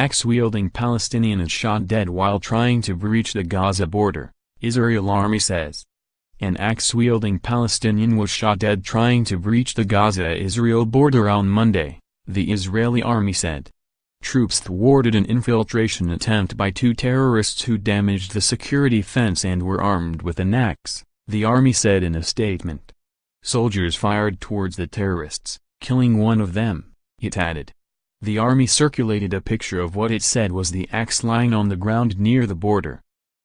Axe-wielding Palestinian is shot dead while trying to breach the Gaza border, Israel Army says. An axe-wielding Palestinian was shot dead trying to breach the Gaza-Israel border on Monday, the Israeli army said. Troops thwarted an infiltration attempt by two terrorists who damaged the security fence and were armed with an axe, the army said in a statement. Soldiers fired towards the terrorists, killing one of them, it added. The army circulated a picture of what it said was the axe lying on the ground near the border.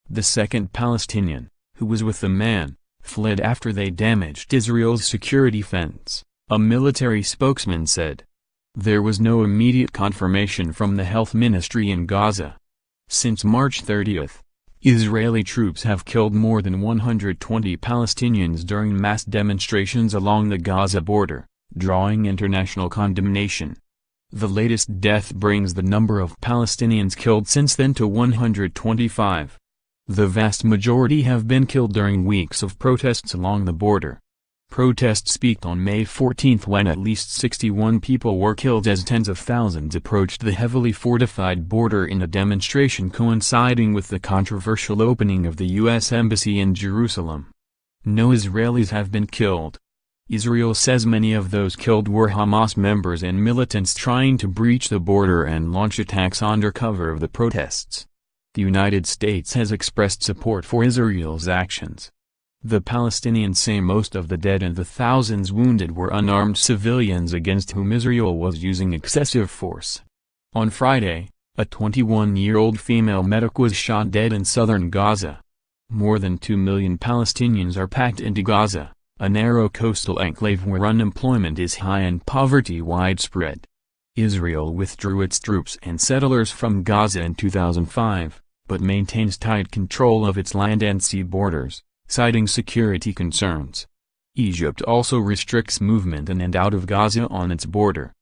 The second Palestinian, who was with the man, fled after they damaged Israel's security fence, a military spokesman said. There was no immediate confirmation from the health ministry in Gaza. Since March 30, Israeli troops have killed more than 120 Palestinians during mass demonstrations along the Gaza border, drawing international condemnation. The latest death brings the number of Palestinians killed since then to 125. The vast majority have been killed during weeks of protests along the border. Protests peaked on May 14 when at least 61 people were killed as tens of thousands approached the heavily fortified border in a demonstration coinciding with the controversial opening of the U.S. Embassy in Jerusalem. No Israelis have been killed. Israel says many of those killed were Hamas members and militants trying to breach the border and launch attacks under cover of the protests. The United States has expressed support for Israel's actions. The Palestinians say most of the dead and the thousands wounded were unarmed civilians against whom Israel was using excessive force. On Friday, a 21-year-old female medic was shot dead in southern Gaza. More than 2 million Palestinians are packed into Gaza, a narrow coastal enclave where unemployment is high and poverty widespread. Israel withdrew its troops and settlers from Gaza in 2005, but maintains tight control of its land and sea borders, citing security concerns. Egypt also restricts movement in and out of Gaza on its border.